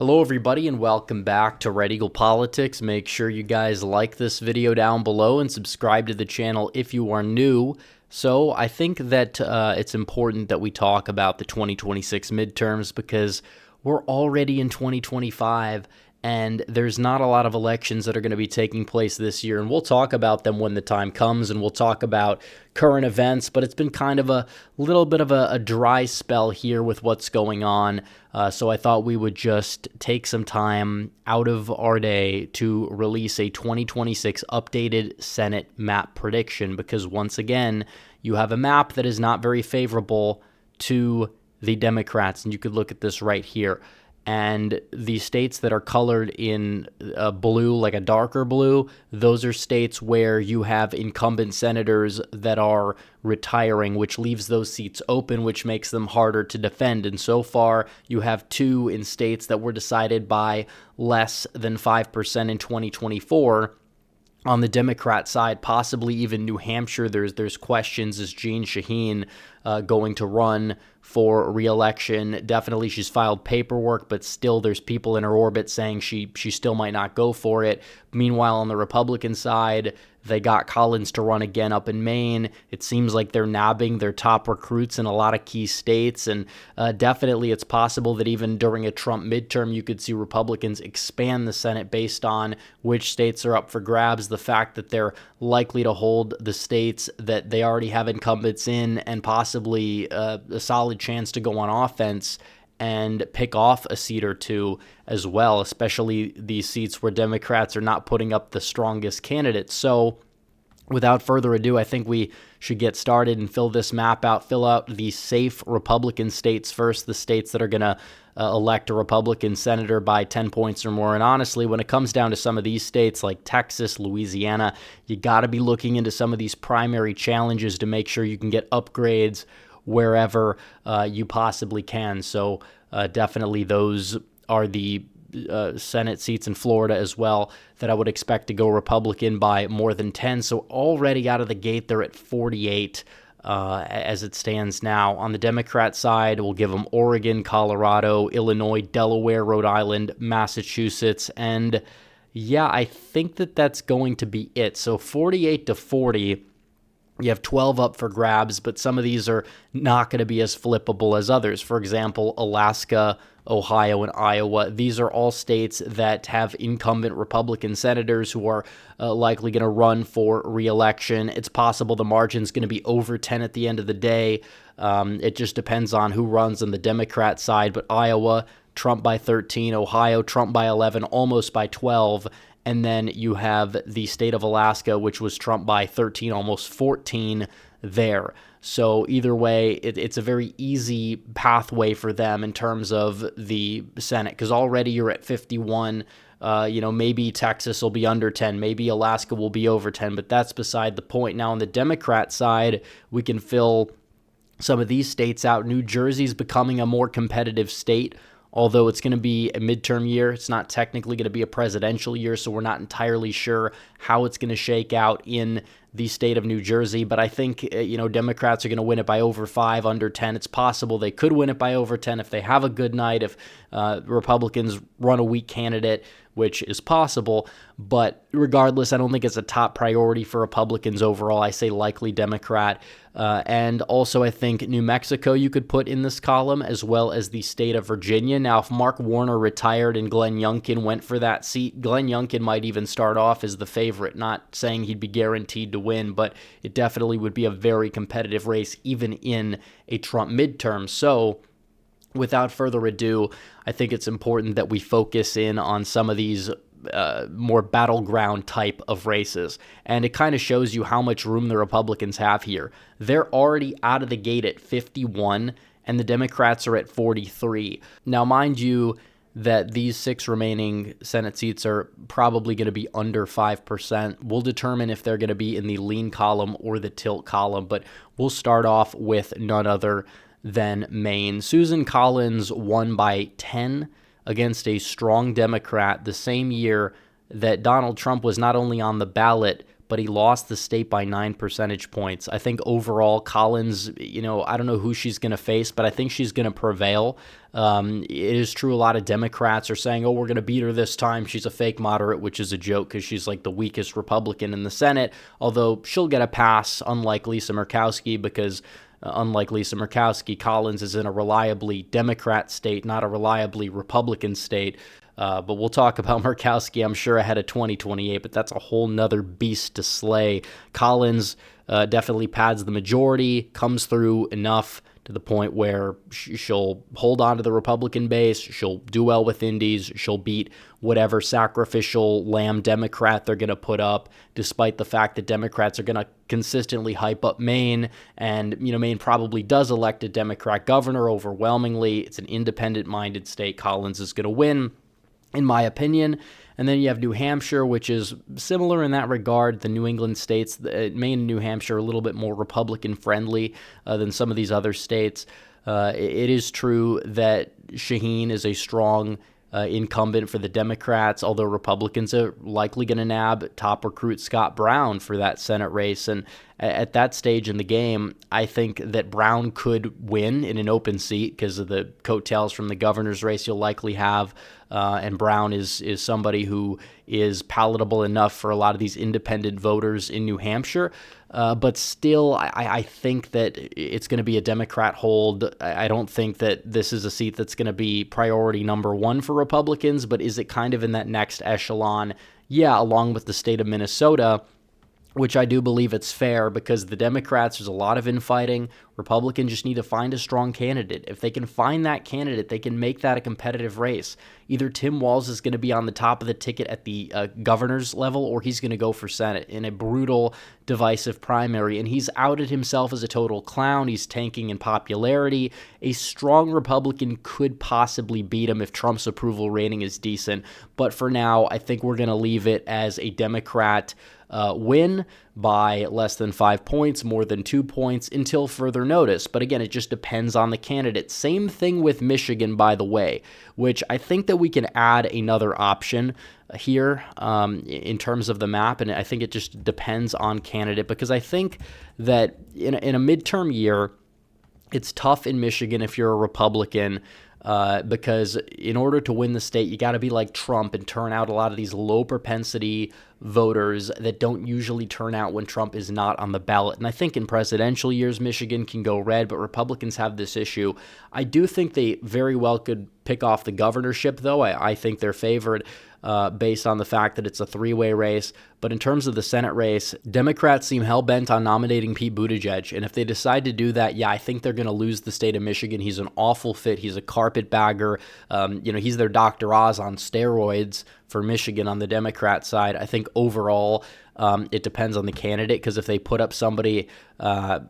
Hello everybody and welcome back to Red Eagle Politics. Make sure you guys like this video down below and subscribe to the channel if you are new. So I think that it's important that we talk about the 2026 midterms because we're already in 2025 and there's not a lot of elections that are going to be taking place this year. And we'll talk about them when the time comes, and we'll talk about current events, but it's been kind of a little bit of a dry spell here with what's going on. So I thought we would just take some time out of our day to release a 2026 updated Senate map prediction, because once again, you have a map that is not very favorable to the Democrats. And you could look at this right here. And the states that are colored in blue, like a darker blue, those are states where you have incumbent senators that are retiring, which leaves those seats open, which makes them harder to defend. And so far, you have two in states that were decided by less than 5% in 2024. On the Democrat side, possibly even New Hampshire, there's questions. Is Jeanne Shaheen going to run for re-election? Definitely, she's filed paperwork, but still there's people in her orbit saying she still might not go for it. Meanwhile, on the Republican side, they got Collins to run again up in Maine. It seems like they're nabbing their top recruits in a lot of key states, and definitely it's possible that even during a Trump midterm, you could see Republicans expand the Senate based on which states are up for grabs, the fact that they're likely to hold the states that they already have incumbents in, and possibly a solid chance to go on offense and pick off a seat or two as well, especially these seats where Democrats are not putting up the strongest candidates. So without further ado, I think we should get started and fill this map out, fill out the safe Republican states first, the states that are going to elect a Republican senator by 10 points or more. And honestly, when it comes down to some of these states like Texas, Louisiana, you got to be looking into some of these primary challenges to make sure you can get upgrades wherever you possibly can. So definitely those are the Senate seats in Florida as well that I would expect to go Republican by more than 10. So already out of the gate, they're at 48 as it stands now. On the Democrat side, we'll give them Oregon, Colorado, Illinois, Delaware, Rhode Island, Massachusetts, and yeah, I think that that's going to be it. So 48 to 40. You have 12 up for grabs, but some of these are not going to be as flippable as others. For example, Alaska, Ohio, and Iowa. These are all states that have incumbent Republican senators who are likely going to run for re-election. It's possible the margin's going to be over 10 at the end of the day. It just depends on who runs on the Democrat side, but Iowa, Trump by 13, Ohio, Trump by 11, almost by 12, and then you have the state of Alaska, which was Trump by 13, almost 14 there. So either way, it's a very easy pathway for them in terms of the Senate, because already you're at 51. Maybe Texas will be under 10, maybe Alaska will be over 10, but that's beside the point. Now on the Democrat side, we can fill some of these states out. New Jersey's becoming a more competitive state. Although it's going to be a midterm year, it's not technically going to be a presidential year, so we're not entirely sure how it's going to shake out in the state of New Jersey. But I think, Democrats are going to win it by over 5, under 10. It's possible they could win it by over 10 if they have a good night, if Republicans run a weak candidate, which is possible. But regardless, I don't think it's a top priority for Republicans overall. I say likely Democrat. And also, I think New Mexico you could put in this column, as well as the state of Virginia. Now, if Mark Warner retired and Glenn Youngkin went for that seat, Glenn Youngkin might even start off as the favorite, not saying he'd be guaranteed to win, but it definitely would be a very competitive race, even in a Trump midterm. So without further ado, I think it's important that we focus in on some of these more battleground type of races. And it kind of shows you how much room the Republicans have here. They're already out of the gate at 51, and the Democrats are at 43. Now, mind you, that these 6 remaining Senate seats are probably going to be under 5%. We'll determine if they're going to be in the lean column or the tilt column, but we'll start off with none other than Maine. Susan Collins won by 10 against a strong Democrat the same year that Donald Trump was not only on the ballot, but he lost the state by 9 percentage points. I think overall, Collins, I don't know who she's going to face, but I think she's going to prevail. It is true a lot of Democrats are saying, oh, we're going to beat her this time. She's a fake moderate, which is a joke because she's like the weakest Republican in the Senate, although she'll get a pass, unlike Lisa Murkowski, because unlike Lisa Murkowski, Collins is in a reliably Democrat state, not a reliably Republican state. But we'll talk about Murkowski, I'm sure, ahead of 2028, but that's a whole nother beast to slay. Collins definitely pads the majority, comes through enough to the point where she'll hold on to the Republican base, she'll do well with indies, she'll beat whatever sacrificial lamb Democrat they're going to put up, despite the fact that Democrats are going to consistently hype up Maine, and Maine probably does elect a Democrat governor overwhelmingly. It's an independent-minded state. Collins is going to win, in my opinion. And then you have New Hampshire, which is similar in that regard. The New England states, Maine and New Hampshire, are a little bit more Republican-friendly than some of these other states. It is true that Shaheen is a strong incumbent for the Democrats, although Republicans are likely going to nab top recruit Scott Brown for that Senate race. And at that stage in the game, I think that Brown could win in an open seat because of the coattails from the governor's race you'll likely have. And Brown is somebody who is palatable enough for a lot of these independent voters in New Hampshire. But still, I think that it's going to be a Democrat hold. I don't think that this is a seat that's going to be priority number one for Republicans, but is it kind of in that next echelon? Yeah, along with the state of Minnesota, which I do believe it's fair, because the Democrats, there's a lot of infighting. Republicans just need to find a strong candidate. If they can find that candidate, they can make that a competitive race. Either Tim Walz is going to be on the top of the ticket at the governor's level, or he's going to go for Senate in a brutal, divisive primary. And he's outed himself as a total clown. He's tanking in popularity. A strong Republican could possibly beat him if Trump's approval rating is decent. But for now, I think we're going to leave it as a Democrat win by less than 5 points, more than 2 points, until further notice. But again, it just depends on the candidate. Same thing with Michigan, by the way, which I think that we can add another option here in terms of the map, and I think it just depends on candidate, because I think that in a midterm year, it's tough in Michigan if you're a Republican, because in order to win the state, you got to be like Trump and turn out a lot of these low propensity voters that don't usually turn out when Trump is not on the ballot. And I think in presidential years, Michigan can go red, but Republicans have this issue. I do think they very well could pick off the governorship, though. I think they're favored based on the fact that it's a three-way race. But in terms of the Senate race, Democrats seem hell-bent on nominating Pete Buttigieg. And if they decide to do that, I think they're going to lose the state of Michigan. He's an awful fit. He's a carpetbagger. He's their Dr. Oz on steroids for Michigan on the Democrat side. I think overall, it depends on the candidate, because if they put up somebody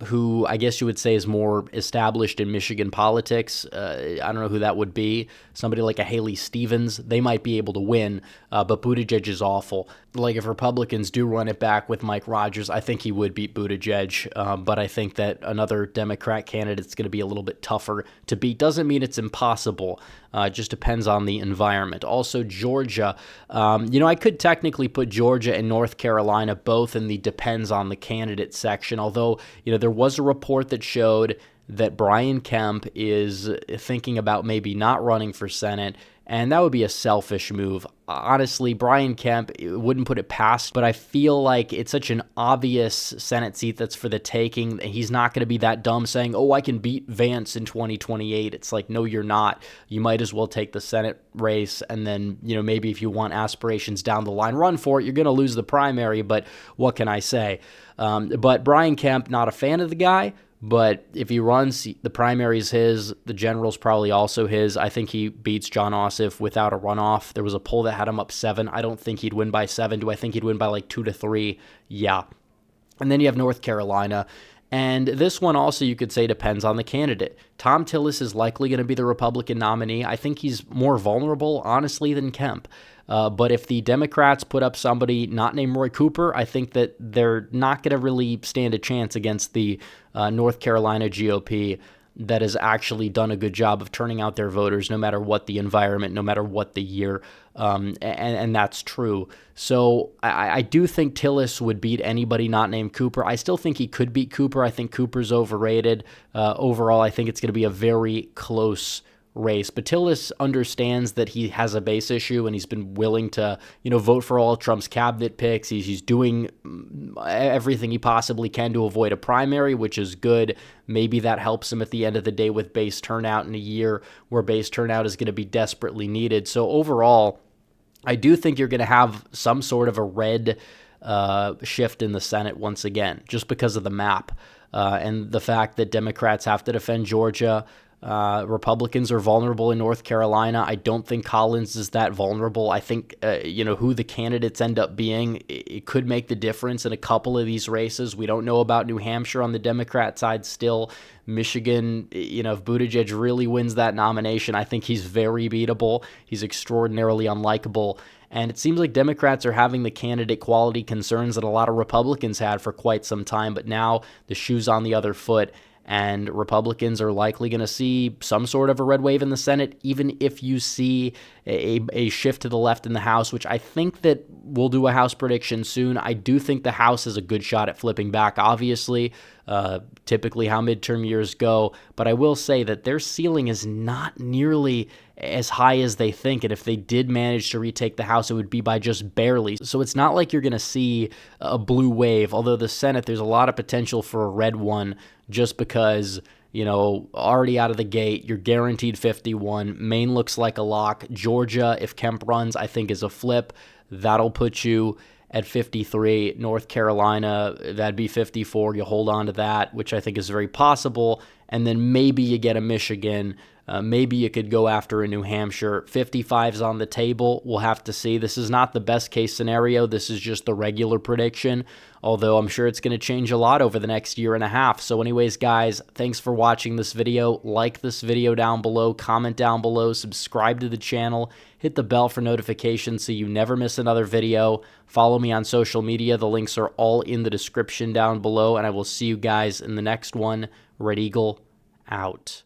who I guess you would say is more established in Michigan politics, I don't know who that would be. Somebody like a Haley Stevens, they might be able to win, but Buttigieg is awful. Like if Republicans do run it back with Mike Rogers, I think he would beat Buttigieg, but I think that another Democrat candidate is going to be a little bit tougher to beat. Doesn't mean it's impossible. It just depends on the environment. Also, Georgia. I could technically put Georgia and North Carolina both in the depends on the candidate section, although, there was a report that showed that Brian Kemp is thinking about maybe not running for Senate, and that would be a selfish move. Honestly, Brian Kemp wouldn't put it past, but I feel like it's such an obvious Senate seat that's for the taking. He's not going to be that dumb saying, oh, I can beat Vance in 2028. It's like, no, you're not. You might as well take the Senate race, and then, maybe if you want aspirations down the line, run for it. You're going to lose the primary, but what can I say? But Brian Kemp, not a fan of the guy. But if he runs, the primary is his. The general's probably also his. I think he beats John Ossoff without a runoff. There was a poll that had him up 7. I don't think he'd win by 7. Do I think he'd win by like 2-3? Yeah. And then you have North Carolina. And this one also, you could say, depends on the candidate. Tom Tillis is likely going to be the Republican nominee. I think he's more vulnerable, honestly, than Kemp. But if the Democrats put up somebody not named Roy Cooper, I think that they're not going to really stand a chance against the North Carolina GOP. that has actually done a good job of turning out their voters, no matter what the environment, no matter what the year, and that's true. So I do think Tillis would beat anybody not named Cooper. I still think he could beat Cooper. I think Cooper's overrated. Overall, I think it's going to be a very close race. But Tillis understands that he has a base issue, and he's been willing to, vote for all of Trump's cabinet picks. He's doing everything he possibly can to avoid a primary, which is good. Maybe that helps him at the end of the day with base turnout in a year where base turnout is going to be desperately needed. So overall, I do think you're going to have some sort of a red shift in the Senate once again, just because of the map and the fact that Democrats have to defend Georgia. Republicans are vulnerable in North Carolina. I don't think Collins is that vulnerable. I think, who the candidates end up being, it could make the difference in a couple of these races. We don't know about New Hampshire on the Democrat side still. Michigan, if Buttigieg really wins that nomination, I think he's very beatable. He's extraordinarily unlikable. And it seems like Democrats are having the candidate quality concerns that a lot of Republicans had for quite some time, but now the shoe's on the other foot. And Republicans are likely going to see some sort of a red wave in the Senate, even if you see a shift to the left in the House, which I think that we'll do a House prediction soon. I do think the House has a good shot at flipping back, obviously, typically how midterm years go. But I will say that their ceiling is not nearly as high as they think. And if they did manage to retake the House, it would be by just barely. So it's not like you're going to see a blue wave, although the Senate, there's a lot of potential for a red one just because, already out of the gate, you're guaranteed 51. Maine looks like a lock. Georgia, if Kemp runs, I think is a flip. That'll put you at 53. North Carolina, that'd be 54. You hold on to that, which I think is very possible. And then maybe you get a Michigan. Maybe you could go after a New Hampshire. 55's on the table. We'll have to see. This is not the best case scenario. This is just the regular prediction, although I'm sure it's going to change a lot over the next year and a half. So anyways, guys, thanks for watching this video. Like this video down below, comment down below, subscribe to the channel, hit the bell for notifications so you never miss another video. Follow me on social media. The links are all in the description down below, and I will see you guys in the next one. Red Eagle out.